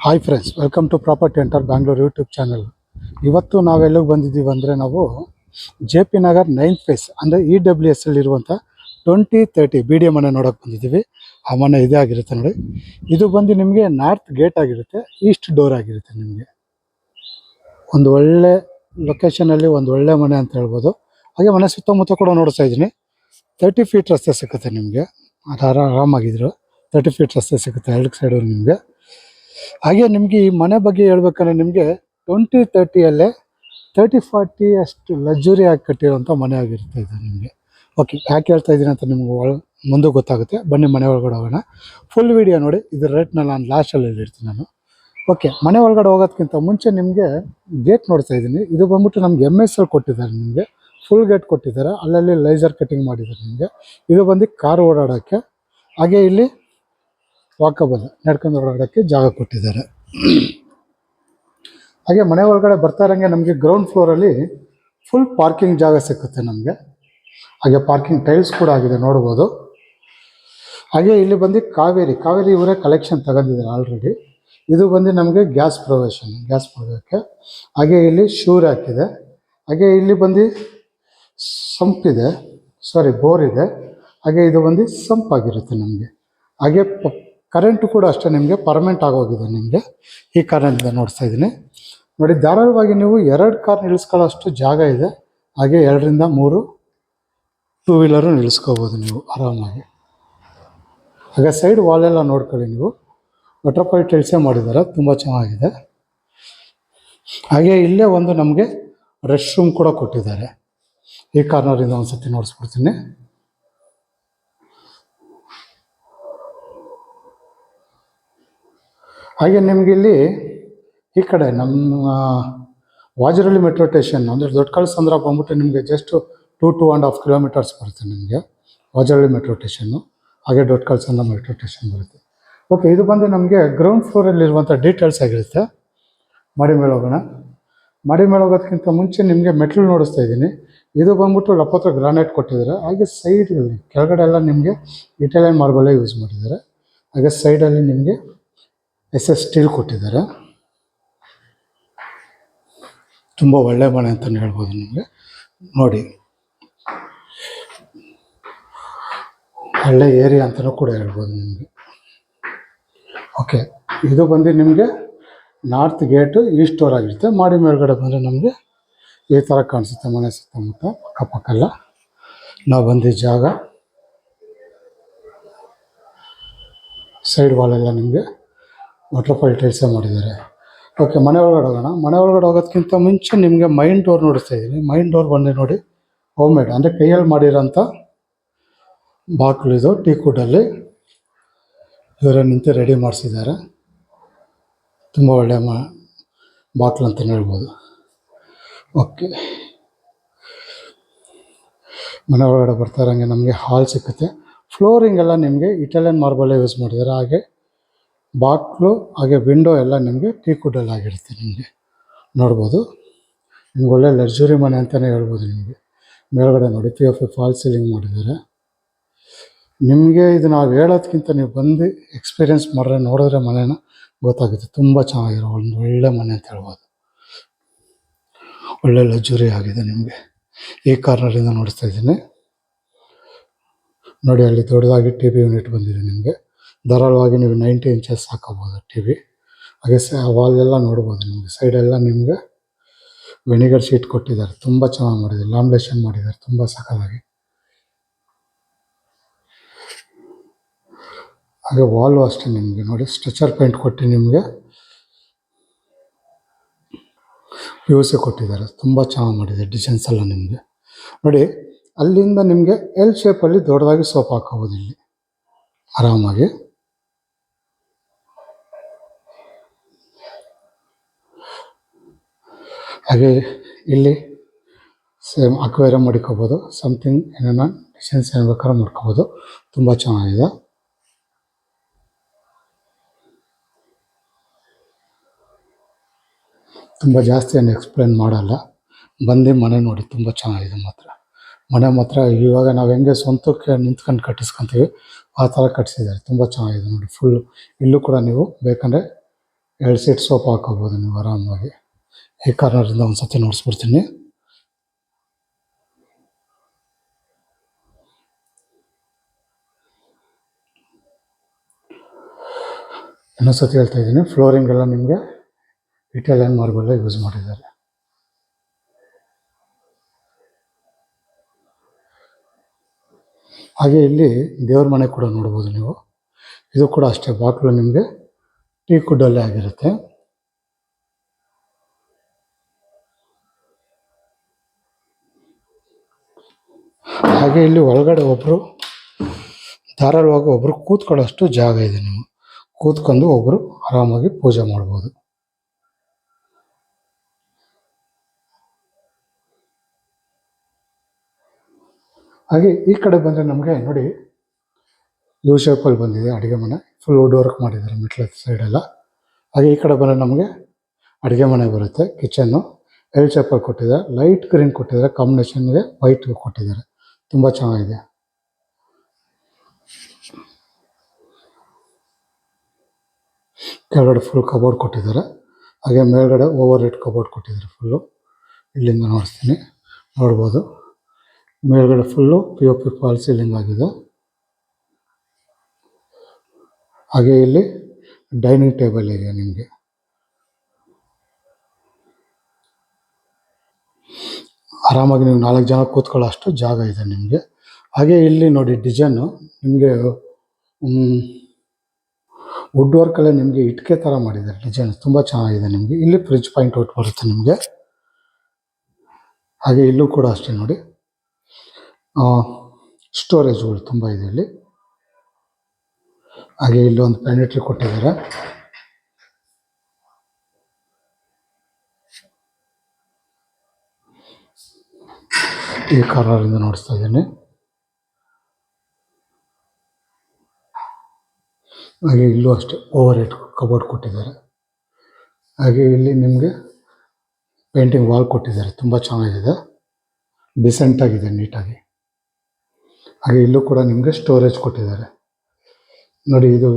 Hi friends, welcome to property enter Bangalore YouTube channel. ಇವತ್ತು ನಾವೆಲ್ಲಿಗೆ ಬಂದಿದ್ದೀವಿ ಅಂದರೆ ನಾವು ಜೆ ಪಿ ನಗರ್ 9th ಫೇಸ್ ಅಂದರೆ EWS ಇರುವಂಥ 2030 ಬಿ ಡಿ ಎ ಮನೆ ನೋಡೋಕೆ ಬಂದಿದ್ದೀವಿ. ಆ ಮನೆ ಇದೇ ಆಗಿರುತ್ತೆ ನೋಡಿ. ಇದು ಬಂದು ನಿಮಗೆ ನಾರ್ತ್ ಗೇಟ್ ಆಗಿರುತ್ತೆ, ಈಸ್ಟ್ ಡೋರ್ ಆಗಿರುತ್ತೆ. ನಿಮಗೆ ಒಂದು ಒಳ್ಳೆ ಲೊಕೇಶನಲ್ಲಿ ಒಂದು ಒಳ್ಳೆ ಮನೆ ಅಂತ ಹೇಳ್ಬೋದು. ಹಾಗೆ ಮನೆ ಸುತ್ತಮುತ್ತ ಕೂಡ ನೋಡ್ತಾ ಇದ್ದೀನಿ. 30 ಫೀಟ್ ರಸ್ತೆ ಸಿಗುತ್ತೆ ನಿಮಗೆ. ಆರಾಮಾಗಿದ್ರು 30 ಫೀಟ್ ರಸ್ತೆ ಸಿಗುತ್ತೆ ಎರಡು ಸೈಡು ನಿಮಗೆ. ಹಾಗೆ ನಿಮಗೆ ಈ ಮನೆ ಬಗ್ಗೆ ಹೇಳ್ಬೇಕಂದ್ರೆ ನಿಮಗೆ 2030ಯಲ್ಲೇ 30-40 ಅಷ್ಟು ಲಕ್ಸುರಿ ಆಗಿ ಕಟ್ಟಿರುವಂಥ ಮನೆ ಆಗಿರುತ್ತೆ ಇದು ನಿಮಗೆ. ಓಕೆ, ಯಾಕೆ ಹೇಳ್ತಾ ಇದ್ದೀನಿ ಅಂತ ನಿಮ್ಗೆ ಮುಂದೆ ಗೊತ್ತಾಗುತ್ತೆ. ಬನ್ನಿ ಮನೆ ಒಳಗಡೆ ಹೋಗೋಣ. ಫುಲ್ ವಿಡಿಯೋ ನೋಡಿ. ಇದ್ರ ರೇಟ್ನ ನಾನು ಲಾಸ್ಟಲ್ಲಿ ಹೇಳಿರ್ತೀನಿ ನಾನು. ಓಕೆ, ಮನೆ ಒಳಗಡೆ ಹೋಗೋದಕ್ಕಿಂತ ಮುಂಚೆ ನಿಮಗೆ ಗೇಟ್ ನೋಡ್ತಾ ಇದ್ದೀನಿ. ಇದು ಬಂದ್ಬಿಟ್ಟು ನಮ್ಗೆ MSL ಕೊಟ್ಟಿದ್ದಾರೆ. ನಿಮಗೆ ಫುಲ್ ಗೇಟ್ ಕೊಟ್ಟಿದ್ದಾರೆ. ಅಲ್ಲಲ್ಲಿ ಲೈಸರ್ ಕಟಿಂಗ್ ಮಾಡಿದ್ದಾರೆ ನಿಮಗೆ. ಇದು ಬಂದು ಕಾರ್ ಓಡಾಡೋಕ್ಕೆ, ಹಾಗೆ ಇಲ್ಲಿ ವಾಕಬಲ್ ನಡ್ಕೊಂಡು ಓಡಾಡೋಕ್ಕೆ ಜಾಗ ಕೊಟ್ಟಿದ್ದಾರೆ. ಹಾಗೆ ಮನೆ ಒಳಗಡೆ ಬರ್ತಾ ಇರೋಂಗೆ ನಮಗೆ ಗ್ರೌಂಡ್ ಫ್ಲೋರಲ್ಲಿ ಫುಲ್ ಪಾರ್ಕಿಂಗ್ ಜಾಗ ಸಿಕ್ಕುತ್ತೆ ನಮಗೆ. ಹಾಗೆ ಪಾರ್ಕಿಂಗ್ ಟೈಲ್ಸ್ ಕೂಡ ಆಗಿದೆ ನೋಡ್ಬೋದು. ಹಾಗೆ ಇಲ್ಲಿ ಬಂದು ಕಾವೇರಿ ಇವರೇ ಕಲೆಕ್ಷನ್ ತಗೊಂಡಿದ್ದಾರೆ ಆಲ್ರೆಡಿ. ಇದು ಬಂದು ನಮಗೆ ಗ್ಯಾಸ್ ಪ್ರೊವಿಷನ್. ಹಾಗೆ ಇಲ್ಲಿ ಶೂ ರ್ಯಾಕ್ ಇದೆ. ಹಾಗೆ ಇಲ್ಲಿ ಬಂದು ಬೋರ್ ಇದೆ. ಹಾಗೆ ಇದು ಬಂದು ಸಂಪ್ ಆಗಿರುತ್ತೆ ನಮಗೆ. ಹಾಗೆ ಕರೆಂಟು ಕೂಡ ಅಷ್ಟೇ ನಿಮಗೆ ಪರ್ಮನೆಂಟ್ ಆಗೋಗಿದೆ. ನಿಮಗೆ ಈ ಕಾರಣದಿಂದ ನೋಡ್ತಾ ಇದ್ದೀನಿ ನೋಡಿ. ಧಾರಾಳವಾಗಿ ನೀವು 2 ಕಾರ್ ನಿಲ್ಲಿಸ್ಕೊಳ್ಳೋಷ್ಟು ಜಾಗ ಇದೆ. ಹಾಗೆ 2ರಿಂದ 3 ಟೂ ವೀಲರು ನಿಲ್ಲಿಸ್ಕೋಬೋದು ನೀವು ಆರಾಮಾಗಿ. ಹಾಗೆ ಸೈಡ್ ವಾಲೆಲ್ಲ ನೋಡ್ಕೊಳ್ಳಿ ನೀವು. ಬಟರ್ಫ್ಲೈ ಟೈಲ್ಸೇ ಮಾಡಿದ್ದಾರೆ, ತುಂಬ ಚೆನ್ನಾಗಿದೆ. ಹಾಗೆ ಇಲ್ಲೇ ಒಂದು ನಮಗೆ ರೆಸ್ಟ್ ರೂಮ್ ಕೂಡ ಕೊಟ್ಟಿದ್ದಾರೆ. ಈ ಕಾರ್ನರಿಂದ ಒಂದು ಸತಿ ನೋಡಿಸ್ಬಿಡ್ತೀನಿ. ಹಾಗೆ ನಿಮಗೆ ಇಲ್ಲಿ ಈ ಕಡೆ ನಮ್ಮ ವಾಜರಳ್ಳಿ ಮೆಟ್ರೋ ಸ್ಟೇಷನ್ ಅಂದರೆ ದೊಡ್ಡ ಕಳಸಂದ್ರ ಬಂದ್ಬಿಟ್ಟು ನಿಮಗೆ ಜಸ್ಟ್ 2.5 ಕಿಲೋಮೀಟರ್ಸ್ ಬರುತ್ತೆ ನಿಮಗೆ ವಾಜರಳ್ಳಿ ಮೆಟ್ರೋ ಸ್ಟೇಷನ್ನು. ಹಾಗೆ ದೊಡ್ಡ ಕಳಸಂದ್ರ ಮೆಟ್ರೋ ಸ್ಟೇಷನ್ ಬರುತ್ತೆ. ಓಕೆ, ಇದು ಬಂದು ನಮಗೆ ಗ್ರೌಂಡ್ ಫ್ಲೋರಲ್ಲಿರುವಂಥ ಡೀಟೇಲ್ಸ್ ಆಗಿರುತ್ತೆ. ಮಾಡಿ ಮೇಲೆ ಹೋಗೋದಕ್ಕಿಂತ ಮುಂಚೆ ನಿಮಗೆ ಮೆಟ್ಲು ನೋಡಿಸ್ತಾ ಇದ್ದೀನಿ. ಇದು ಬಂದ್ಬಿಟ್ಟು ಲಪತ್ರ ಗ್ರಾನೈಟ್ ಕೊಟ್ಟಿದ್ದಾರೆ. ಹಾಗೆ ಸೈಡಲ್ಲಿ ಕೆಳಗಡೆ ಎಲ್ಲ ನಿಮಗೆ ಇಟಾಲಿಯನ್ ಮಾರ್ಬಲೇ ಯೂಸ್ ಮಾಡಿದ್ದಾರೆ. ಹಾಗೆ ಸೈಡಲ್ಲಿ ನಿಮಗೆ SS ಸ್ಟೀಲ್ ಕೊಟ್ಟಿದ್ದಾರೆ. ತುಂಬ ಒಳ್ಳೆ ಮನೆ ಅಂತಲೇ ಹೇಳ್ಬೋದು ನಿಮಗೆ. ನೋಡಿ, ಒಳ್ಳೆ ಏರಿಯಾ ಅಂತಲೂ ಕೂಡ ಹೇಳ್ಬೋದು ನಿಮಗೆ. ಓಕೆ, ಇದು ಬಂದು ನಿಮಗೆ ನಾರ್ತ್ ಗೇಟು ಈಸ್ಟ್ ಡೋರ್ ಆಗಿರುತ್ತೆ. ಮಾಡಿ ಮೇಲ್ಗಡೆ ಬಂದರೆ ನಮಗೆ ಈ ಥರ ಕಾಣಿಸುತ್ತೆ ಮನೆ ಸುತ್ತಮುತ್ತ ಅಕ್ಕಪಕ್ಕೆಲ್ಲ. ನಾವು ಬಂದ ಜಾಗ ಸೈಡ್ ವಾಲೆಲ್ಲ ನಿಮಗೆ ಬಟರ್ಫ್ಲೈ ಟೈಲ್ಸೇ ಮಾಡಿದ್ದಾರೆ. ಓಕೆ, ಮನೆ ಒಳಗಡೆ ಹೋಗೋಣ. ಮನೆ ಒಳಗಡೆ ಹೋಗೋದಕ್ಕಿಂತ ಮುಂಚೆ ನಿಮಗೆ ಮೈನ್ ಡೋರ್ ನೋಡಿಸ್ತಾ ಇದ್ದೀನಿ. ಮೈನ್ ಡೋರ್ ಬಂದು ನೋಡಿ, ಹೋಮ್ ಮೇಡ್ ಅಂದರೆ ಕೈಯಲ್ಲಿ ಮಾಡಿರೋಂಥ ಬಾಕ್ಲು. ಇದು ಟೀಕುಡ್ಡಲ್ಲಿ ಇವರೇ ನಿಂತು ರೆಡಿ ಮಾಡಿಸಿದ್ದಾರೆ. ತುಂಬ ಒಳ್ಳೆಯ ಬಾಕ್ಲು ಅಂತಲೇ ಹೇಳ್ಬೋದು. ಓಕೆ, ಮನೆ ಒಳಗಡೆ ಬರ್ತಾ ಇರೋಂಗೆ ನಮಗೆ ಹಾಲ್ ಸಿಕ್ಕುತ್ತೆ. ಫ್ಲೋರಿಂಗ್ ಎಲ್ಲ ನಿಮಗೆ ಇಟಾಲಿಯನ್ ಮಾರ್ಬಲೇ ಯೂಸ್ ಮಾಡಿದ್ದಾರೆ. ಹಾಗೆ ಬಾಕ್ಲು ಹಾಗೆ ವಿಂಡೋ ಎಲ್ಲ ನಿಮಗೆ ಟೀಕುಡ್ಡಲ್ಲಿ ಆಗಿರುತ್ತೆ. ನಿಮಗೆ ನೋಡ್ಬೋದು. ನಿಮ್ಗೆ ಒಳ್ಳೆ ಲಕ್ಸುರಿ ಮನೆ ಅಂತಲೇ ಹೇಳ್ಬೋದು. ನಿಮಗೆ ಮೇಲ್ಗಡೆ ನೋಡಿ POP ಫಾಲ್ ಸೀಲಿಂಗ್ ಮಾಡಿದ್ದಾರೆ. ನಿಮಗೆ ಇದು ನಾವು ಹೇಳೋದಕ್ಕಿಂತ ನೀವು ಬಂದು ಎಕ್ಸ್ಪೀರಿಯೆನ್ಸ್ ನೋಡಿದ್ರೆ ಮನೇನ ಗೊತ್ತಾಗುತ್ತೆ. ತುಂಬ ಚೆನ್ನಾಗಿರೋ ಒಂದು ಒಳ್ಳೆ ಮನೆ ಅಂತ ಹೇಳ್ಬೋದು. ಒಳ್ಳೆ ಲಕ್ಸುರಿ ಆಗಿದೆ ನಿಮಗೆ. ಈ ಕಾರ್ನರಿಂದ ನೋಡಿಸ್ತಾ ಇದ್ದೀನಿ ನೋಡಿ. ಅಲ್ಲಿ ದೊಡ್ಡದಾಗಿ TV ಯೂನಿಟ್ ಬಂದಿದೆ ನಿಮಗೆ. ಧಾರಾಳವಾಗಿ ನೀವು 90 ಇಂಚಸ್ ಹಾಕೋಬೋದು TV. ಹಾಗೆ ವಾಲೆಲ್ಲ ನೋಡ್ಬೋದು. ನಿಮಗೆ ಸೈಡೆಲ್ಲ ನಿಮಗೆ ವೆನಿಗರ್ ಶೀಟ್ ಕೊಟ್ಟಿದ್ದಾರೆ. ತುಂಬ ಚೆನ್ನಾಗಿ ಮಾಡಿದ್ದಾರೆ. ಲ್ಯಾಮಿನೇಷನ್ ಮಾಡಿದ್ದಾರೆ ತುಂಬ ಸಖತ್ತಾಗಿ. ಹಾಗೆ ವಾಲು ಅಷ್ಟೇ ನಿಮಗೆ ನೋಡಿ ಸ್ಟ್ರೆಚರ್ ಪೇಂಟ್ ಕೊಟ್ಟು ನಿಮಗೆ POC ಕೊಟ್ಟಿದ್ದಾರೆ. ತುಂಬ ಚೆನ್ನಾಗಿ ಮಾಡಿದ್ದಾರೆ ಡಿಸೈನ್ಸ್ ಎಲ್ಲ ನಿಮಗೆ ನೋಡಿ. ಅಲ್ಲಿಂದ ನಿಮಗೆ L ಶೇಪಲ್ಲಿ ದೊಡ್ಡದಾಗಿ ಸೋಫಾ ಹಾಕೋಬೋದು ಇಲ್ಲಿ ಆರಾಮಾಗಿ. ಹಾಗೆ ಇಲ್ಲಿ ಸೇಮ್ ಅಕ್ವೇರಿಯಂ ಮಾಡ್ಕೋಬೋದು. ಸಮಥಿಂಗ್ ಏನೇನೋ ಡಿಸೈನ್ಸ್ ಏನು ಬೇಕಾದ್ರೂ ಮಾಡ್ಕೋಬೋದು. ತುಂಬ ಚೆನ್ನಾಗಿದೆ. ತುಂಬ ಜಾಸ್ತಿ ಏನು ಎಕ್ಸ್ಪ್ಲೇನ್ ಮಾಡಲ್ಲ. ಬಂದು ಮನೆ ನೋಡಿ, ತುಂಬ ಚೆನ್ನಾಗಿದೆ ಮಾತ್ರ. ಮನೆ ಮಾತ್ರ ಇವಾಗ ನಾವು ಹೆಂಗೆ ಸ್ವಂತಕ್ಕೆ ನಿಂತ್ಕೊಂಡು ಕಟ್ಟಿಸ್ಕೊತೀವಿ ಆ ಥರ ಕಟ್ಟಿಸಿದ್ದಾರೆ. ತುಂಬ ಚೆನ್ನಾಗಿದೆ ನೋಡಿ. ಫುಲ್ಲು ಇಲ್ಲೂ ಕೂಡ ನೀವು ಬೇಕಂದರೆ 2 ಸೀಟ್ ಸೋಫಾ ಹಾಕೋಬೋದು ನೀವು ಆರಾಮಾಗಿ. ಈ ಕಾರ್ನರಿಂದ ಒಂದು ಸತಿ ನೋಡಿಸ್ಬಿಡ್ತೀನಿ. ಇನ್ನೊಂದು ಸತಿ ಹೇಳ್ತಾ ಇದ್ದೀನಿ, ಫ್ಲೋರಿಂಗ್ ಎಲ್ಲ ನಿಮಗೆ ಇಟಾಲಿಯನ್ ಮಾರ್ಬಲ್ ಯೂಸ್ ಮಾಡಿದ್ದಾರೆ. ಹಾಗೆ ಇಲ್ಲಿ ದೇವ್ರ ಮನೆ ಕೂಡ ನೋಡ್ಬೋದು ನೀವು. ಇದು ಕೂಡ ಅಷ್ಟೇ, ಬಾಗಿಲು ನಿಮಗೆ ಟೀಕ್ ವುಡ್ಡಲ್ಲೇ ಆಗಿರುತ್ತೆ. ಹಾಗೆ ಇಲ್ಲಿ ಒಳಗಡೆ ಒಬ್ಬರು ಧಾರಾಳವಾಗಿ ಒಬ್ಬರು ಕೂತ್ಕೊಳ್ಳೋಷ್ಟು ಜಾಗ ಇದೆ. ನೀವು ಕೂತ್ಕೊಂಡು ಒಬ್ಬರು ಆರಾಮಾಗಿ ಪೂಜೆ ಮಾಡ್ಬೋದು. ಹಾಗೆ ಈ ಕಡೆ ಬಂದರೆ ನಮಗೆ ನೋಡಿ ಯು ಶೇಪಲ್ಲಿ ಬಂದಿದೆ ಅಡುಗೆ ಮನೆ. ಫುಲ್ ವುಡ್ ವರ್ಕ್ ಮಾಡಿದ್ದಾರೆ ಮೆಟ್ಲ ಸೈಡೆಲ್ಲ. ಹಾಗೆ ಈ ಕಡೆ ಬಂದರೆ ನಮಗೆ ಅಡುಗೆ ಮನೆ ಬರುತ್ತೆ. ಕಿಚನ್ನು ಎಲ್ ಶೇಪಲ್ಲಿ ಕೊಟ್ಟಿದ್ದಾರೆ. ಲೈಟ್ ಗ್ರೀನ್ ಕೊಟ್ಟಿದ್ದಾರೆ, ಕಾಂಬಿನೇಷನ್ಗೆ ವೈಟ್ ಕೊಟ್ಟಿದ್ದಾರೆ. ತುಂಬ ಚೆನ್ನಾಗಿದೆ. ಕೆಳಗಡೆ ಫುಲ್ ಕಬೋರ್ಡ್ ಕೊಟ್ಟಿದ್ದಾರೆ. ಹಾಗೆ ಮೇಲ್ಗಡೆ ಓವರ್ ಹೆಡ್ ಕಬೋರ್ಡ್ ಕೊಟ್ಟಿದ್ದಾರೆ ಫುಲ್ಲು. ಇಲ್ಲಿಂದ ನೋಡಿಸ್ತೀನಿ, ನೋಡ್ಬೋದು. ಮೇಲ್ಗಡೆ ಫುಲ್ಲು POP ಫಾಲ್ ಸೀಲಿಂಗ್ ಆಗಿದೆ. ಹಾಗೆ ಇಲ್ಲಿ ಡೈನಿಂಗ್ ಟೇಬಲ್ ಇದೆ ನಿಮಗೆ. ಆರಾಮಾಗಿ ನೀವು 4 ಜನ ಕೂತ್ಕೊಳ್ಳೋ ಅಷ್ಟು ಜಾಗ ಇದೆ ನಿಮಗೆ. ಹಾಗೆ ಇಲ್ಲಿ ನೋಡಿ ಡಿಸೈನು ನಿಮಗೆ ವುಡ್ ವರ್ಕಲ್ಲೇ ನಿಮಗೆ ಇಟ್ಟಿಗೆ ಥರ ಮಾಡಿದ್ದಾರೆ ಡಿಸೈನ್. ತುಂಬ ಚೆನ್ನಾಗಿದೆ ನಿಮಗೆ. ಇಲ್ಲಿ ಫ್ರಿಡ್ಜ್ ಪಾಯಿಂಟ್ ಔಟ್ ಬರುತ್ತೆ ನಿಮಗೆ. ಹಾಗೆ ಇಲ್ಲೂ ಕೂಡ ಅಷ್ಟೇ ನೋಡಿ, ಸ್ಟೋರೇಜ್ಗಳು ತುಂಬ ಇದೆ ಇಲ್ಲಿ. ಹಾಗೆ ಇಲ್ಲಿ ಒಂದು ಪ್ಯಾನಿಟ್ರಿ ಕೊಟ್ಟಿದ್ದಾರೆ. ಈ ಕಾರ್ನರಿಂದ ನೋಡಿಸ್ತಾ ಇದ್ದೀನಿ. ಹಾಗೆ ಇಲ್ಲೂ ಅಷ್ಟೇ ಓವರ್ ಹೆಡ್ ಕಬೋರ್ಡ್ ಕೊಟ್ಟಿದ್ದಾರೆ. ಹಾಗೆ ಇಲ್ಲಿ ನಿಮಗೆ ಪೇಂಟಿಂಗ್ ವಾಲ್ ಕೊಟ್ಟಿದ್ದಾರೆ. ತುಂಬ ಚೆನ್ನಾಗಿದೆ, ಡಿಸೆಂಟಾಗಿದೆ, ನೀಟಾಗಿ. ಹಾಗೆ ಇಲ್ಲೂ ಕೂಡ ನಿಮಗೆ ಸ್ಟೋರೇಜ್ ಕೊಟ್ಟಿದ್ದಾರೆ ನೋಡಿ. ಇದು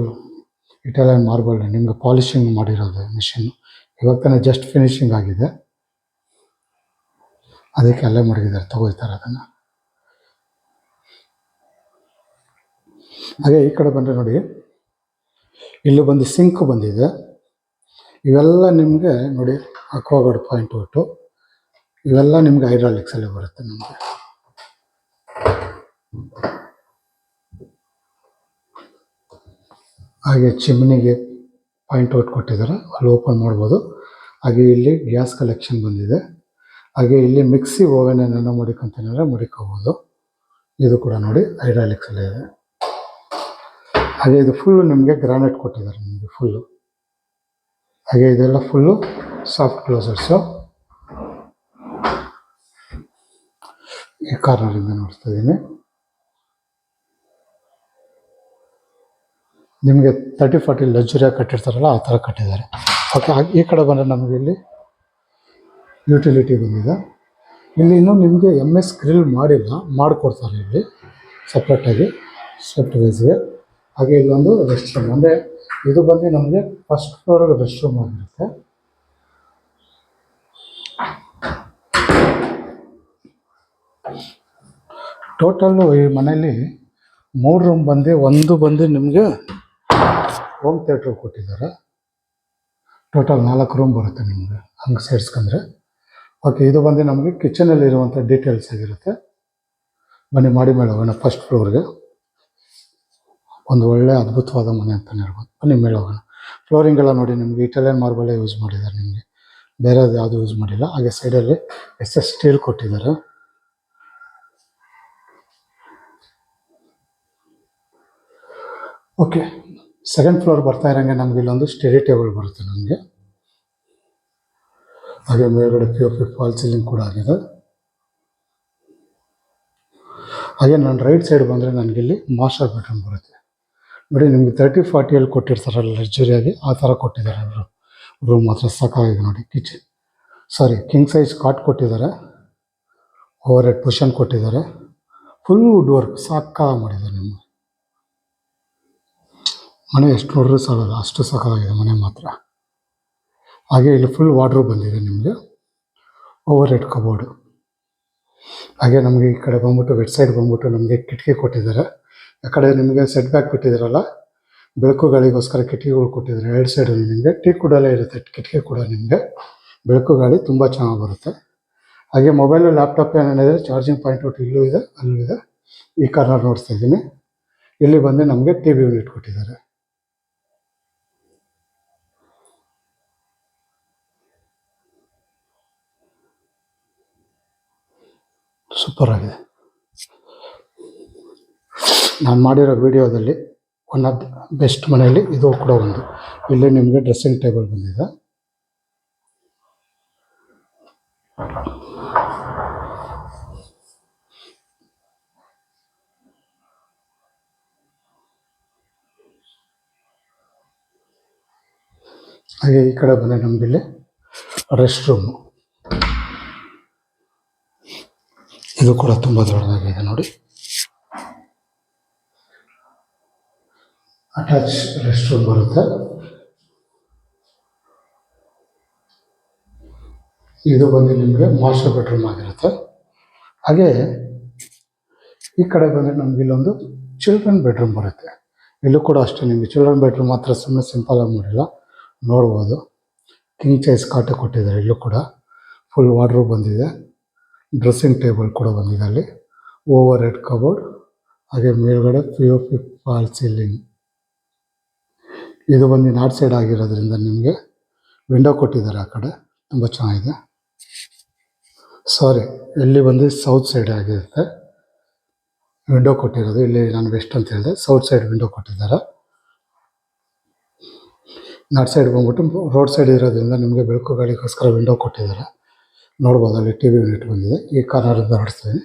ಇಟಾಲಿಯನ್ ಮಾರ್ಬಲ್ ನಿಮಗೆ ಪಾಲಿಷಿಂಗ್ ಮಾಡಿರೋದು ಮಿಷಿನ್ನು. ಇವಾಗ ತಾನೇ ಜಸ್ಟ್ ಫಿನಿಶಿಂಗ್ ಆಗಿದೆ, ಅದಕ್ಕೆ ಅಲ್ಲೇ ಮಡಗಿದ್ದಾರೆ, ತಗೋತಾರೆ ಅದನ್ನು. ಹಾಗೆ ಈ ಕಡೆ ಬಂದರೆ ನೋಡಿ, ಇಲ್ಲಿ ಬಂದು ಸಿಂಕ್ ಬಂದಿದೆ. ಇವೆಲ್ಲ ನಿಮಗೆ ನೋಡಿ ಅಕ್ವಾಗಾರ್ಡ್ ಪಾಯಿಂಟ್ ಔಟು. ಇವೆಲ್ಲ ನಿಮಗೆ ಹೈಡ್ರಾಲಿಕ್ಸಲ್ಲೇ ಬರುತ್ತೆ ನಿಮಗೆ. ಹಾಗೆ ಚಿಮ್ನಿಗೆ ಪಾಯಿಂಟ್ ಔಟ್ ಕೊಟ್ಟಿದ್ದಾರೆ, ಅಲ್ಲಿ ಓಪನ್ ಮಾಡ್ಬೋದು. ಹಾಗೆ ಇಲ್ಲಿ ಗ್ಯಾಸ್ ಕಲೆಕ್ಷನ್ ಬಂದಿದೆ. ಹಾಗೆ ಇಲ್ಲಿ ಮಿಕ್ಸಿ ಓವೆನ್ ಏನೇನೋ ಮಡಿಕೊಂತೇನಾದ್ರೆ ಮಡಿಕೋಬೋದು. ಇದು ಕೂಡ ನೋಡಿ ಹೈಡ್ರಾಲಿಕ್ಸಲ್ಲೇ ಇದೆ. ಹಾಗೆ ಇದು ಫುಲ್ಲು ನಿಮಗೆ ಗ್ರಾನೈಟ್ ಕೊಟ್ಟಿದ್ದಾರೆ ನಿಮಗೆ ಫುಲ್ಲು. ಹಾಗೆ ಇದೆಲ್ಲ ಫುಲ್ಲು ಸಾಫ್ಟ್ ಕ್ಲೋಸರ್ಸು. ಈ ಕಾರ್ನರಿಂದ ನೋಡ್ತಾ ಇದ್ದೀನಿ. ನಿಮಗೆ 30-40 ಲಕ್ಸುರಿಯಾಗಿ ಕಟ್ಟಿರ್ತಾರಲ್ಲ ಆ ಥರ ಕಟ್ಟಿದ್ದಾರೆ. ಓಕೆ. ಹಾಗೆ ಈ ಕಡೆ ಬಂದರೆ ನಮಗೆ ಇಲ್ಲಿ ಯುಟಿಲಿಟಿ ಬಂದಿದೆ. ಇಲ್ಲಿ ಇನ್ನೂ ನಿಮಗೆ MS ಗ್ರಿಲ್ ಮಾಡಿಲ್ಲ, ಮಾಡಿಕೊಡ್ತಾರೆ ಇಲ್ಲಿ ಸಪ್ರೇಟಾಗಿ ಸೆಪ್ಟ್ ವೈಸ್ಗೆ. ಹಾಗೆ ಇಲ್ಲೊಂದು ರೆಸ್ಟ್ ರೂಮ್, ಅಂದರೆ ಇದು ಬಂದು ನಮಗೆ ಫಸ್ಟ್ ಫ್ಲೋರ್ಗೆ ರೆಸ್ಟ್ ರೂಮ್ ಆಗಿರುತ್ತೆ. ಟೋಟಲ್ಲು ಈ ಮನೆಯಲ್ಲಿ 3 ರೂಮ್ ಬಂದು, ಒಂದು ಬಂದು ನಿಮಗೆ ಹೋಮ್ ಥಿಯೇಟ್ರ್ ಕೊಟ್ಟಿದ್ದಾರೆ. ಟೋಟಲ್ 4 ರೂಮ್ ಬರುತ್ತೆ ನಿಮಗೆ ಹಂಗೆ ಸೇರಿಸ್ಕೊಂಡ್ರೆ. ಓಕೆ. ಇದು ಬಂದು ನಮಗೆ ಕಿಚನಲ್ಲಿ ಇರುವಂಥ ಡೀಟೇಲ್ಸ್ ಆಗಿರುತ್ತೆ. ಬನ್ನಿ ಮಾಡಿ ಮೇಲೆ ಹೋಗೋಣ ಫಸ್ಟ್ ಫ್ಲೋರ್ಗೆ. ಒಂದು ಒಳ್ಳೆ ಅದ್ಭುತವಾದ ಮನೆ ಅಂತಲೇ ಹೇಳ್ಬೋದು. ಬನ್ನಿ ಮೇಲೆ ಹೋಗೋಣ. ಫ್ಲೋರಿಂಗ್ ಎಲ್ಲ ನೋಡಿ ನಿಮಗೆ ಇಟಾಲಿಯನ್ ಮಾರ್ಬಲೇ ಯೂಸ್ ಮಾಡಿದ್ದಾರೆ ನಿಮಗೆ, ಬೇರೆದು ಯಾವುದು ಯೂಸ್ ಮಾಡಿಲ್ಲ. ಹಾಗೆ ಸೈಡಲ್ಲಿ SS ಸ್ಟೀಲ್ ಕೊಟ್ಟಿದ್ದಾರೆ. ಓಕೆ. ಸೆಕೆಂಡ್ ಫ್ಲೋರ್ ಬರ್ತಾ ಇರೋಂಗೆ ನಮಗೆ ಇಲ್ಲೊಂದು ಸ್ಟಡಿ ಟೇಬಲ್ ಬರುತ್ತೆ ನಮಗೆ. ಹಾಗೆ ಮೇಲ್ಗಡೆ POP ಫಾಲ್ ಸೀಲಿಂಗ್ ಕೂಡ ಆಗಿದೆ. ಹಾಗೆ ನಾನು ರೈಟ್ ಸೈಡ್ ಬಂದರೆ ನನಗಿಲ್ಲಿ ಮಾಸ್ಟರ್ ಬೆಡ್ರೂಮ್ ಬರುತ್ತೆ ನೋಡಿ. ನಿಮಗೆ 30-40 ಕೊಟ್ಟಿರ್ತಾರಲ್ಲ ಲಕ್ಸುರಿಯಾಗಿ, ಆ ಥರ ಕೊಟ್ಟಿದ್ದಾರೆ ರೂಮ್. ಮಾತ್ರ ಸಾಕಾಗಿದೆ ನೋಡಿ. ಕಿಂಗ್ ಸೈಜ್ ಕಾಟ್ ಕೊಟ್ಟಿದ್ದಾರೆ, ಓವರ್ ಹೆಡ್ ಪುಷನ್ ಕೊಟ್ಟಿದ್ದಾರೆ. ಫುಲ್ ವುಡ್ ವರ್ಕ್ ಸಾಕಾಗಿ ಮಾಡಿದ್ದಾರೆ ನಿಮ್ಮ ಮನೆ. ಎಷ್ಟು ನೋಡ್ರೂ ಸಾಲಲ್ಲ, ಅಷ್ಟು ಸಾಕಾಗಿದೆ ಮನೆ ಮಾತ್ರ. ಹಾಗೆ ಇಲ್ಲಿ ಫುಲ್ ವಾರ್ಡ್ರೋಬ್ ಬಂದಿದೆ ನಿಮಗೆ, ಓವರ್ ಹೆಡ್ ಕಬೋರ್ಡು. ಹಾಗೆ ನಮಗೆ ಈ ಕಡೆ ಬಂದ್ಬಿಟ್ಟು ವೆಟ್ ಸೈಡ್ ಬಂದ್ಬಿಟ್ಟು ನಮಗೆ ಕಿಟಕಿ ಕೊಟ್ಟಿದ್ದಾರೆ. ಆ ಕಡೆ ನಿಮಗೆ ಸೆಟ್ ಬ್ಯಾಕ್ ಬಿಟ್ಟಿದ್ದಾರಲ್ಲ, ಬೆಳಕು ಗಾಳಿಗೋಸ್ಕರ ಕಿಟಕಿಗಳು ಕೊಟ್ಟಿದ್ದಾರೆ. ಎರಡು ಸೈಡು ನಿಮಗೆ ಟೀ ಕುಡಲೇ ಇರುತ್ತೆ ಕಿಟಕಿ ಕೂಡ. ನಿಮಗೆ ಬೆಳಕು ಗಾಳಿ ತುಂಬ ಚೆನ್ನಾಗಿ ಬರುತ್ತೆ. ಹಾಗೆ ಮೊಬೈಲು ಲ್ಯಾಪ್ಟಾಪ್ ಏನೇನಿದೆ ಚಾರ್ಜಿಂಗ್ ಪಾಯಿಂಟ್ ಔಟ್ ಇಲ್ಲೂ ಇದೆ, ಅಲ್ಲೂ ಇದೆ. ಈ ಕಾರ್ನರ್ ನೋಡ್ತಾ ಇದ್ದೀನಿ. ಇಲ್ಲಿ ಬಂದು ನಮಗೆ ಟಿ ವಿ ಯೂನಿಟ್ ಕೊಟ್ಟಿದ್ದಾರೆ. ಸೂಪರ್ ಆಗಿದೆ. ನಾನು ಮಾಡಿರೋ ವಿಡಿಯೋದಲ್ಲಿ ಒನ್ ಆಫ್ ದ ಬೆಸ್ಟ್ ಮನೆಯಲ್ಲಿ ಇದು ಕೂಡ ಒಂದು. ಇಲ್ಲಿ ನಿಮಗೆ ಡ್ರೆಸ್ಸಿಂಗ್ ಟೇಬಲ್ ಬಂದಿದೆ. ಹಾಗೆ ಈ ಕಡೆ ಬಂದರೆ ನಮಗಿಲ್ಲಿ ರೆಸ್ಟ್ ರೂಮು. ಇದು ಕೂಡ ತುಂಬ ದೊಡ್ಡದಾಗಿದೆ ನೋಡಿ. ಅಟ್ಯಾಚ್ ರೆಸ್ಟ್ ರೂಮ್ ಬರುತ್ತೆ. ಇದು ಬಂದು ನಿಮಗೆ ಮಾಸ್ಟರ್ ಬೆಡ್ರೂಮ್ ಆಗಿರುತ್ತೆ. ಹಾಗೆ ಈ ಕಡೆ ಬಂದರೆ ನಮ್ಗೆ ಇಲ್ಲೊಂದು ಚಿಲ್ಡ್ರನ್ ಬೆಡ್ರೂಮ್ ಬರುತ್ತೆ. ಇಲ್ಲೂ ಕೂಡ ಅಷ್ಟೇ ನಿಮಗೆ ಚಿಲ್ಡ್ರನ್ ಬೆಡ್ರೂಮ್ ಮಾತ್ರ ಸುಮ್ಮನೆ ಸಿಂಪಲ್ ಆಗಿ ಮಾಡಿಲ್ಲ, ನೋಡ್ಬೋದು. ಕಿಂಗ್ ಸೈಜ್ ಕಾಟ ಕೊಟ್ಟಿದ್ದಾರೆ. ಇಲ್ಲೂ ಕೂಡ ಫುಲ್ ವಾರ್ಡ್ರೋಬ್ ಬಂದಿದೆ. ಡ್ರೆಸ್ಸಿಂಗ್ ಟೇಬಲ್ ಕೂಡ ಬಂದಿದೆ ಅಲ್ಲಿ, ಓವರ್ ಹೆಡ್ ಕಬೋರ್ಡ್. ಹಾಗೆ ಮೇಲ್ಗಡೆ POP ಫಾಲ್ ಸೀಲಿಂಗ್. ಇದು ಬಂದು ನಾರ್ತ್ ಸೈಡ್ ಆಗಿರೋದ್ರಿಂದ ನಿಮಗೆ ವಿಂಡೋ ಕೊಟ್ಟಿದ್ದಾರೆ ಆ ಕಡೆ, ತುಂಬ ಚೆನ್ನಾಗಿದೆ. ಸಾರಿ, ಇಲ್ಲಿ ಬಂದು ಸೌತ್ ಸೈಡ್ ಆಗಿರುತ್ತೆ ವಿಂಡೋ ಕೊಟ್ಟಿರೋದು. ಇಲ್ಲಿ ನಾನು ವೆಸ್ಟ್ ಅಂತ ಹೇಳಿದೆ, ಸೌತ್ ಸೈಡ್ ವಿಂಡೋ ಕೊಟ್ಟಿದ್ದಾರೆ. ನಾರ್ತ್ ಸೈಡ್ ಬಂದ್ಬಿಟ್ಟು ರೋಡ್ ಸೈಡ್ ಇರೋದ್ರಿಂದ ನಿಮಗೆ ಬೆಳಕು ಗಾಳಿಗೋಸ್ಕರ ವಿಂಡೋ ಕೊಟ್ಟಿದ್ದಾರೆ. ನೋಡ್ಬೋದು ಅಲ್ಲಿ ಟಿ ವಿ ಯೂನಿಟ್ ಬಂದಿದೆ. ಈ ಕಾರ್ನರಿಂದ ಹೊಡಿಸ್ತೀನಿ.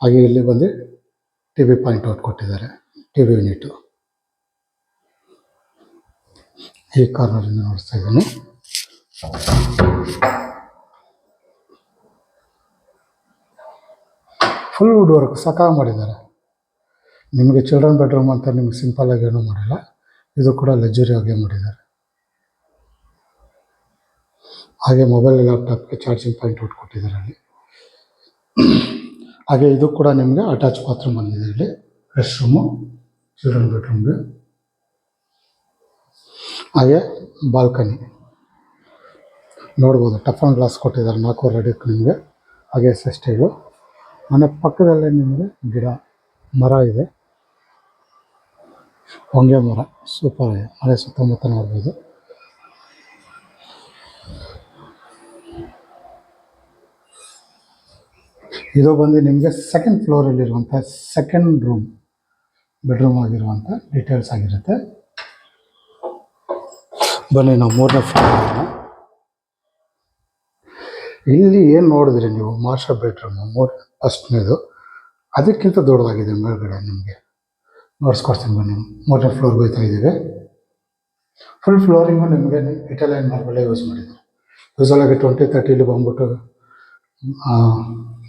ಹಾಗೆ ಇಲ್ಲಿ ಬಂದು ಟಿ ವಿ ಪಾಯಿಂಟ್ ಔಟ್ ಕೊಟ್ಟಿದ್ದಾರೆ, ಟಿ ವಿ ಯೂನಿಟು. ಈ ಕಾರ್ನರಿಂದ ನೋಡಿಸ್ತಾ ಇದ್ದೀನಿ. ಫುಲ್ ವುಡ್ ವರ್ಕ್ ಸಾಕಾಗಿ ಮಾಡಿದ್ದಾರೆ. ನಿಮಗೆ ಚಿಲ್ಡ್ರನ್ ಬೆಡ್ರೂಮ್ ಅಂತ ನಿಮಗೆ ಸಿಂಪಲ್ಲಾಗಿ ಏನೂ ಮಾಡಿಲ್ಲ, ಇದು ಕೂಡ ಲಕ್ಸುರಿ ಆಗಿ ಮಾಡಿದ್ದಾರೆ. ಹಾಗೆ ಮೊಬೈಲ್ ಲ್ಯಾಪ್ಟಾಪ್ಗೆ ಚಾರ್ಜಿಂಗ್ ಪಾಯಿಂಟ್ ಔಟ್ ಕೊಟ್ಟಿದ್ದಾರೆ ಅಲ್ಲಿ. ಹಾಗೆ ಇದು ಕೂಡ ನಿಮಗೆ ಅಟ್ಯಾಚ್ ಬಾತ್ರೂಮ್ ಬಂದಿದೆ. ಇಲ್ಲಿ ರೆಸ್ಟ್ ರೂಮು, ಚಿಲ್ಡ್ರನ್ ಬೆಡ್ರೂಮ್ಗೆ. ಹಾಗೆ ಬಾಲ್ಕನಿ ನೋಡ್ಬೋದು, ಟಫನ್ ಗ್ಲಾಸ್ ಕೊಟ್ಟಿದ್ದಾರೆ 4 ಅಡಿಗೆ ನಿಮಗೆ. ಹಾಗೆ ಸ್ಟೈಲು. ಮನೆ ಪಕ್ಕದಲ್ಲೇ ನಿಮಗೆ ಗಿಡ ಮರ ಇದೆ, ಹೊಂಗೆ ಮರ ಸೂಪರ್ ಇದೆ. ಮನೆ ಸುತ್ತಮುತ್ತ ನೋಡ್ಬೋದು. ಇದು ಬಂದು ನಿಮಗೆ ಸೆಕೆಂಡ್ ಫ್ಲೋರಲ್ಲಿರುವಂಥ ಸೆಕೆಂಡ್ ರೂಮ್, ಬೆಡ್ರೂಮ್ ಆಗಿರುವಂಥ ಡೀಟೇಲ್ಸ್ ಆಗಿರುತ್ತೆ. ಬನ್ನಿ ನಾವು 3ನೇ ಫ್ಲೋರ್. ಇಲ್ಲಿ ಏನು ನೋಡಿದ್ರಿ ನೀವು, ಮಾಸ್ಟರ್ ಬೆಡ್ರೂಮು ಫಸ್ಟ್ನೇದು, ಅದಕ್ಕಿಂತ ದೊಡ್ಡದಾಗಿದೆ ಮೇಲ್ಗಡೆ. ನಿಮಗೆ ನೋಡಿಸ್ಕೊಡ್ತೀನಿ ಬನ್ನಿ. 3ನೇ ಫ್ಲೋರ್ಗೆ ಹೋಗ್ತಾ ಇದ್ದೀವಿ. ಫುಲ್ ಫ್ಲೋರಿಂಗು ನಿಮಗೆ ಇಟಾಲಿಯನ್ ಮಾರ್ಬಲೇ ಯೂಸ್ ಮಾಡಿದ್ದಾರೆ. ಯೂಸಲಾಗಿ 20-30 ಬಂದ್ಬಿಟ್ಟು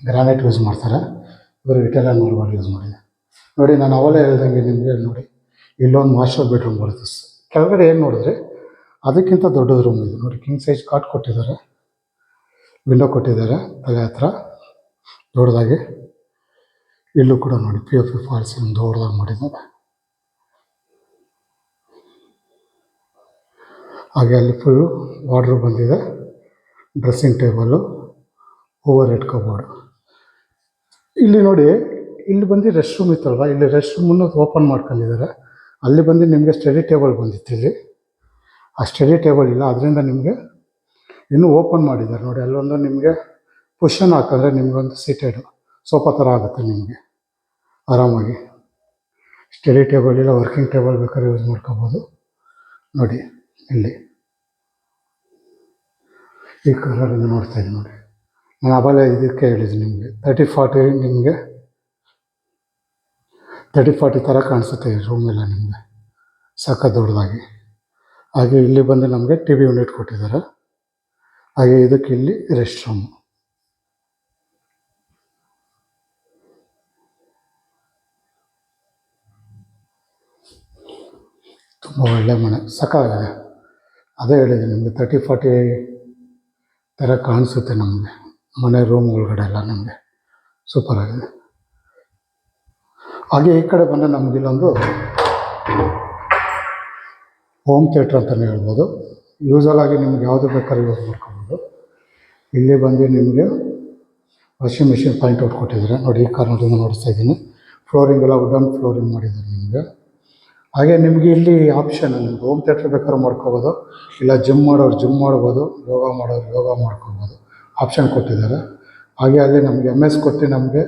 ಗ್ರಾನೈಟ್ ಯೂಸ್ ಮಾಡ್ತಾರೆ, ಇವರು ಇಟಾಲಿಯನ್ ಮಾರ್ಬಲ್ ಯೂಸ್ ಮಾಡಿದ್ದಾರೆ. ನೋಡಿ, ನಾನು ಅವಲೇ ಹೇಳ್ದಂಗೆ ನಿಮಗೆ ನೋಡಿ, ಇಲ್ಲೊಂದು ಮಾಸ್ಟರ್ ಬೆಡ್ರೂಮ್ ಬರುತ್ತೆ. ಕೆಳಗಡೆ ಏನು ನೋಡಿದ್ರೆ ಅದಕ್ಕಿಂತ ದೊಡ್ಡದು ರೂಮ್ ಇದೆ ನೋಡಿ. ಕಿಂಗ್ ಸೈಜ್ ಕಾಟ್ ಕೊಟ್ಟಿದ್ದಾರೆ, ವಿಂಡೋ ಕೊಟ್ಟಿದ್ದಾರೆ ತಲೆ ಹತ್ರ ದೊಡ್ಡದಾಗಿ. ಇಲ್ಲೂ ಕೂಡ ನೋಡಿ POP ಫಾಲ್ಸ್ ದೊಡ್ಡದಾಗಿ ಮಾಡಿದ್ದಾರೆ. ಹಾಗೆ ಅಲ್ಲಿ ಫುಲ್ಲು ವಾರ್ಡ್ರೋಬ್ ಬಂದಿದೆ, dressing table, over head cupboard. ಇಲ್ಲಿ ನೋಡಿ, ಇಲ್ಲಿ ಬಂದು ರೆಸ್ಟ್ ರೂಮ್ ಇತ್ತಲ್ವ, ಇಲ್ಲಿ ರೆಸ್ಟ್ ರೂಮನ್ನು ಓಪನ್ ಮಾಡ್ಕೊಂಡಿದ್ದಾರೆ. ಅಲ್ಲಿ ಬಂದು ನಿಮಗೆ ಸ್ಟಡಿ ಟೇಬಲ್ ಬಂದಿತ್ತು. ಇಲ್ಲಿ ಆ ಸ್ಟಡಿ ಟೇಬಲ್ ಇಲ್ಲ, ಅದರಿಂದ ನಿಮಗೆ ಇನ್ನೂ ಓಪನ್ ಮಾಡಿದ್ದಾರೆ ನೋಡಿ. ಅಲ್ಲೊಂದು ನಿಮಗೆ ಪುಷನ್ ಹಾಕಿದ್ರೆ ನಿಮಗೊಂದು ಸೀಟೆಡು ಸೋಫಾ ಥರ ಆಗುತ್ತೆ ನಿಮಗೆ ಆರಾಮಾಗಿ. ಸ್ಟಡಿ ಟೇಬಲ್ ಇಲ್ಲ, ವರ್ಕಿಂಗ್ ಟೇಬಲ್ ಬೇಕಾದ್ರೆ ಯೂಸ್ ಮಾಡ್ಕೋಬೋದು ನೋಡಿ. ಇಲ್ಲಿ ಈ ಕಲರಿಂದ ನೋಡ್ತಾ ಇದ್ದೀನಿ ನೋಡಿ. ನಾನು ಆಮೇಲೆ ಇದಕ್ಕೆ ಹೇಳಿದ್ದೀನಿ ನಿಮಗೆ 30-40 ನಿಮಗೆ 30-40 ಥರ ಕಾಣಿಸುತ್ತೆ ಈ ರೂಮೆಲ್ಲ ನಿಮಗೆ, ಸಖತ್ ದೊಡ್ಡದಾಗಿ. ಹಾಗೆ ಇಲ್ಲಿ ಬಂದು ನಮಗೆ ಟಿ ವಿ ಯೂನಿಟ್ ಕೊಟ್ಟಿದ್ದಾರೆ. ಹಾಗೆ ಇದಕ್ಕೆ ಇಲ್ಲಿ ರೆಸ್ಟ್ ರೂಮು. ತುಂಬ ಒಳ್ಳೆ ಮನೆ, ಸಕಾಗಿದೆ. ಅದೇ ಹೇಳಿದೆ ನಿಮಗೆ 30-40 ಥರ ಕಾಣಿಸುತ್ತೆ ನಮಗೆ ಮನೆ ರೂಮ್ ಒಳಗಡೆ ಎಲ್ಲ ನಮಗೆ ಸೂಪರಾಗಿದೆ. ಹಾಗೆ ಈ ಕಡೆ ಬಂದರೆ ನಮಗಿಲ್ಲೊಂದು ಹೋಮ್ ಥಿಯೇಟ್ರ್ ಅಂತಲೇ ಹೇಳ್ಬೋದು. ಯೂಸಲ್ ಆಗಿ ನಿಮ್ಗೆ ಯಾವುದು ಬೇಕಾದ್ರೂ ಯೂಸ್ ಮಾಡ್ಕೊಬೋದು. ಇಲ್ಲಿ ಬಂದು ನಿಮಗೆ ವಾಷಿಂಗ್ ಮಿಷಿನ್ ಪಾಯಿಂಟ್ ಔಟ್ ಕೊಟ್ಟಿದ್ದಾರೆ ನೋಡಿ. ಈ ಕಾರ್ನರಿಂದ ನೋಡಿಸ್ತಾ ಇದ್ದೀನಿ. ಫ್ಲೋರಿಂಗ್ ಎಲ್ಲ ವುಡನ್ ಫ್ಲೋರಿಂಗ್ ಮಾಡಿದ್ದಾರೆ ನಿಮಗೆ. ಹಾಗೆ ನಿಮಗೆ ಇಲ್ಲಿ ಆಪ್ಷನ್ ನಿಮ್ಗೆ ಹೋಮ್ ಥಿಯೇಟ್ರ್ ಬೇಕಾದ್ರೂ ಮಾಡ್ಕೋಬೋದು, ಇಲ್ಲ ಜಿಮ್ ಮಾಡೋರು ಜಿಮ್ ಮಾಡ್ಬೋದು, ಯೋಗ ಮಾಡೋರು ಯೋಗ ಮಾಡ್ಕೊಬೋದು, ಆಪ್ಷನ್ ಕೊಟ್ಟಿದ್ದಾರೆ. ಹಾಗೆ ಅಲ್ಲಿ ನಮಗೆ MS ಕೊಟ್ಟು ನಮಗೆ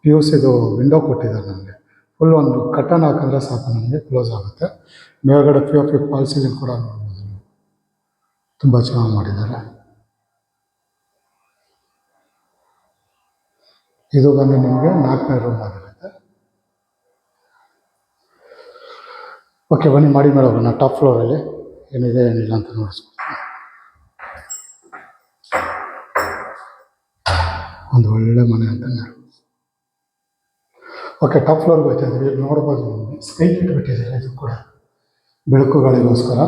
PUCದು ವಿಂಡೋ ಕೊಟ್ಟಿದ್ದಾರೆ ನಮಗೆ. ಫುಲ್ ಒಂದು ಕಟ್ಟನ್ ಹಾಕಿದ್ರೆ ಸಾಕು ನಮಗೆ ಕ್ಲೋಸ್ ಆಗುತ್ತೆ. ಮೇಲ್ಗಡೆ POP ಫಾಲ್ ಸೀಲಿಂಗ್ ಕೂಡ ನೋಡ್ಬೋದು ನೀವು, ತುಂಬ ಚೆನ್ನಾಗಿ ಮಾಡಿದ್ದಾರೆ. ಇದು ಬಂದು ನಿಮಗೆ 4ನೇ ರೂಮ್ ಆಗಿರುತ್ತೆ. ಓಕೆ, ಬನ್ನಿ ಮಾಡಿ ಮೇಲೆ ಹೋಗೋಣ. ಟಾಪ್ ಫ್ಲೋರಲ್ಲಿ ಏನಿದೆ ಏನಿಲ್ಲ ಅಂತ ನೋಡಿಸ್ಕೊಡ್ತೀನಿ. ಒಂದು ಒಳ್ಳೆ ಮನೆ ಅಂತ ಹೇಳ್ಬೋದು. ಓಕೆ, ಟಾಪ್ ಫ್ಲೋರ್ಗೆ ಹೋಗ್ತಾ ಇದ್ದೀವಿ. ನೋಡ್ಬೋದು ನಿಮಗೆ ಸ್ಕೈ ಲೈಟ್ ಬಿಟ್ಟಿದ್ದಾರೆ, ಇದು ಕೂಡ ಬೆಳಕುಗಳಿಗೋಸ್ಕರ.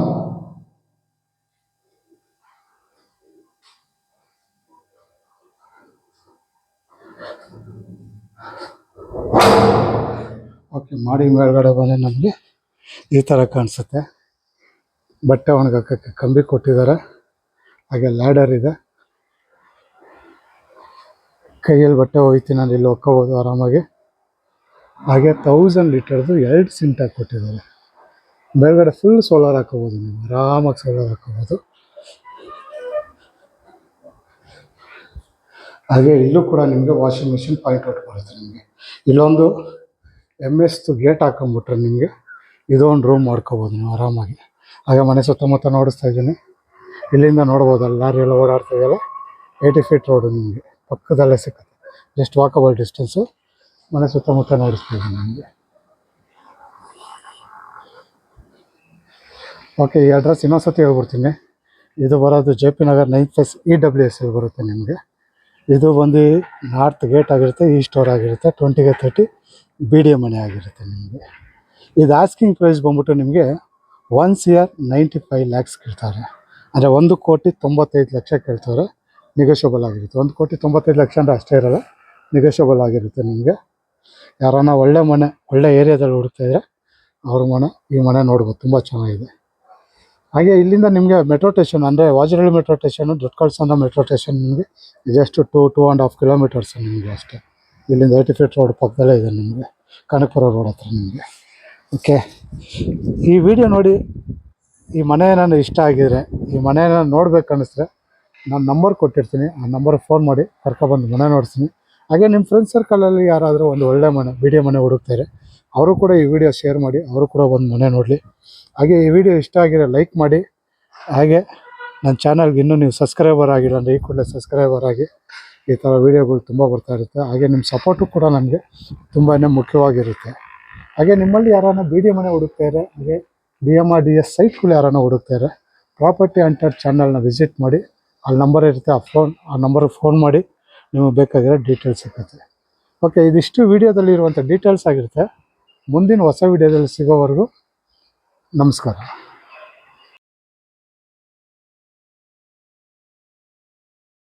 ಓಕೆ, ಮಾಡಿ ಮೇಲ್ಗಡೆ ಬಂದರೆ ನಮಗೆ ಈ ಥರ ಕಾಣಿಸುತ್ತೆ. ಬಟ್ಟೆ ಒಣಗಾಕೋಕ್ಕೆ ಕಂಬಿ ಕೊಟ್ಟಿದ್ದಾರೆ. ಹಾಗೆ ಲ್ಯಾಡರ್ ಇದೆ. ಕೈಯಲ್ಲಿ ಬಟ್ಟೆ ಹೋಯ್ತೀನಿ ನಾನು ಇಲ್ಲಿ ಒಕ್ಕೋಬೋದು ಆರಾಮಾಗಿ. ಹಾಗೆ 1000 ಲೀಟರ್ದು 2 ಸಿಂಟಾಗಿ ಕೊಟ್ಟಿದ್ದಾರೆ. ಮೇಲ್ಗಡೆ ಫುಲ್ ಸೋಲಾರ್ ಹಾಕೋಬೋದು, ನೀವು ಆರಾಮಾಗಿ ಸೋಲಾರ್ ಹಾಕೋಬೋದು. ಹಾಗೆ ಇಲ್ಲೂ ಕೂಡ ನಿಮಗೆ ವಾಷಿಂಗ್ ಮಿಷಿನ್ ಪಾಯಿಂಟ್ ಔಟ್ ಬರುತ್ತೆ ನಿಮಗೆ. ಇಲ್ಲೊಂದು MS ಗೇಟ್ ಹಾಕೊಂಬಿಟ್ರೆ ನಿಮಗೆ ಇದೊಂದು ರೂಮ್ ಮಾಡ್ಕೋಬೋದು ನೀವು ಆರಾಮಾಗಿ. ಹಾಗೆ ಮನೆ ಸುತ್ತಮುತ್ತ ನೋಡಿಸ್ತಾ ಇದ್ದೀನಿ. ಇಲ್ಲಿಂದ ನೋಡ್ಬೋದಲ್ಲ ಲಾರಿ ಎಲ್ಲ ಓಡಾಡ್ತಾ ಇದೆಯಲ್ಲ, 80 ಫೀಟ್ ರೋಡು ನಿಮಗೆ ಪಕ್ಕದಲ್ಲೇ ಸಿಗುತ್ತೆ. Just walkable distance. ಮನೆ ಸುತ್ತಮುತ್ತ ನೋಡಿಸ್ತಾ ಇದ್ದೀನಿ ನಿಮಗೆ. ಓಕೆ, ಈ ಅಡ್ರೆಸ್ ಇನ್ನೊಂದ್ಸತಿ ಹೇಳ್ಬಿಡ್ತೀನಿ. ಇದು ಬರೋದು JP Nagar 9th face EWSL ಬರುತ್ತೆ ನಿಮಗೆ. ಇದು ಬಂದು ನಾರ್ತ್ ಗೇಟ್ ಆಗಿರುತ್ತೆ, ಈಸ್ಟ್ ಡೋರ್ ಆಗಿರುತ್ತೆ. 20ಗೆ 30 BDA ಮನೆ ಆಗಿರುತ್ತೆ ನಿಮಗೆ. ಇದು ಆಸ್ಕಿಂಗ್ ಪ್ರೈಸ್ ಬಂದ್ಬಿಟ್ಟು ನಿಮಗೆ 1,95 lakhs ಕೇಳ್ತಾರೆ. ಅಂದರೆ 1,95,00,000 ಕೇಳ್ತಾರೆ. ನೆಗೋಷಿಯಬಲ್ ಆಗಿರುತ್ತೆ. 1,95,00,000 ಅಂದರೆ ಅಷ್ಟೇ ಇರೋಲ್ಲ, ನೆಗೋಷಿಯಬಲ್ ಆಗಿರುತ್ತೆ ನಿಮಗೆ. ಯಾರನ್ನ ಒಳ್ಳೆ ಮನೆ ಒಳ್ಳೆ ಏರಿಯಾದಲ್ಲಿ ಹುಡುಕ್ತಾಯಿದ್ರೆ ಅವ್ರ ಮನೆ ಈ ಮನೆ ನೋಡ್ಬೋದು, ತುಂಬ ಚೆನ್ನಾಗಿದೆ. ಹಾಗೆ ಇಲ್ಲಿಂದ ನಿಮಗೆ ಮೆಟ್ರೋ ಸ್ಟೇಷನ್ ಅಂದರೆ Vajarahalli metro station, Doddakallasandra metro station ನಿಮಗೆ ಜಸ್ಟ್ 2.5 ಕಿಲೋಮೀಟರ್ಸ್ ನಿಮಗೆ ಅಷ್ಟೇ. ಇಲ್ಲಿಂದ 80 ಫೀಟ್ ರೋಡ್ ಪಕ್ಕದಲ್ಲೇ ಇದೆ ನಿಮಗೆ, ಕನಕಪುರ ರೋಡ್ ಹತ್ರ ನಿಮಗೆ. ಓಕೆ, ಈ ವಿಡಿಯೋ ನೋಡಿ ಈ ಮನೆ ನಾನು ಇಷ್ಟ ಆಗಿದರೆ, ಈ ಮನೆನ ನೋಡ್ಬೇಕು ಅನ್ನಿಸಿದ್ರೆ ನಾನು ನಂಬರ್ ಕೊಟ್ಟಿರ್ತೀನಿ. ಆ ನಂಬರ್ಗೆ ಫೋನ್ ಮಾಡಿ ಕರ್ಕೊಬಂದು ಮನೆ ನೋಡ್ತೀನಿ. ಹಾಗೆ ನಿಮ್ಮ ಫ್ರೆಂಡ್ಸ್ ಸರ್ಕಲಲ್ಲಿ ಯಾರಾದರೂ ಒಂದು ಒಳ್ಳೆ ಮನೆ BDA ಮನೆ ಹುಡುಕ್ತಾರೆ, ಅವರು ಕೂಡ ಈ ವಿಡಿಯೋ ಶೇರ್ ಮಾಡಿ, ಅವರು ಕೂಡ ಒಂದು ಮನೆ ನೋಡಲಿ. ಹಾಗೆ ಈ ವಿಡಿಯೋ ಇಷ್ಟ ಆಗಿರೋ ಲೈಕ್ ಮಾಡಿ. ಹಾಗೆ ನನ್ನ ಚಾನಲ್ಗೆ ಇನ್ನೂ ನೀವು ಸಬ್ಸ್ಕ್ರೈಬರ್ ಆಗಿಲ್ಲ ಅಂದರೆ ಈ ಕೂಡಲೇ ಸಬ್ಸ್ಕ್ರೈಬರ್ ಆಗಿ. ಈ ಥರ ವೀಡಿಯೋಗಳು ತುಂಬ ಬರ್ತಾ ಇರುತ್ತೆ. ಹಾಗೆ ನಿಮ್ಮ ಸಪೋರ್ಟು ಕೂಡ ನನಗೆ ತುಂಬಾ ಮುಖ್ಯವಾಗಿರುತ್ತೆ. ಹಾಗೆ ನಿಮ್ಮಲ್ಲಿ ಯಾರನ್ನ BDA ಮನೆ ಹುಡುಕ್ತಾರೆ, ಹಾಗೆ BMRDS ಸೈಟ್ಗಳು ಯಾರನ್ನ ಹುಡುಕ್ತಾರೆ, ಪ್ರಾಪರ್ಟಿ ಹಂಟರ್ ಚಾನಲ್ನ ವಿಸಿಟ್ ಮಾಡಿ. ಅಲ್ಲಿ ನಂಬರ್ ಇರುತ್ತೆ, ಆ ನಂಬರ್ಗೆ ಫೋನ್ ಮಾಡಿ, ನಿಮಗೆ ಬೇಕಾಗಿರೋ ಡೀಟೇಲ್ಸ್ ಸಿಗುತ್ತೆ. ಓಕೆ, ಇದಿಷ್ಟು ವೀಡಿಯೋದಲ್ಲಿ ಇರುವಂಥ ಡೀಟೇಲ್ಸ್ ಆಗಿರುತ್ತೆ. ಮುಂದಿನ ಹೊಸ ವೀಡಿಯೋದಲ್ಲಿ ಸಿಗೋವರೆಗೂ ನಮಸ್ಕಾರ.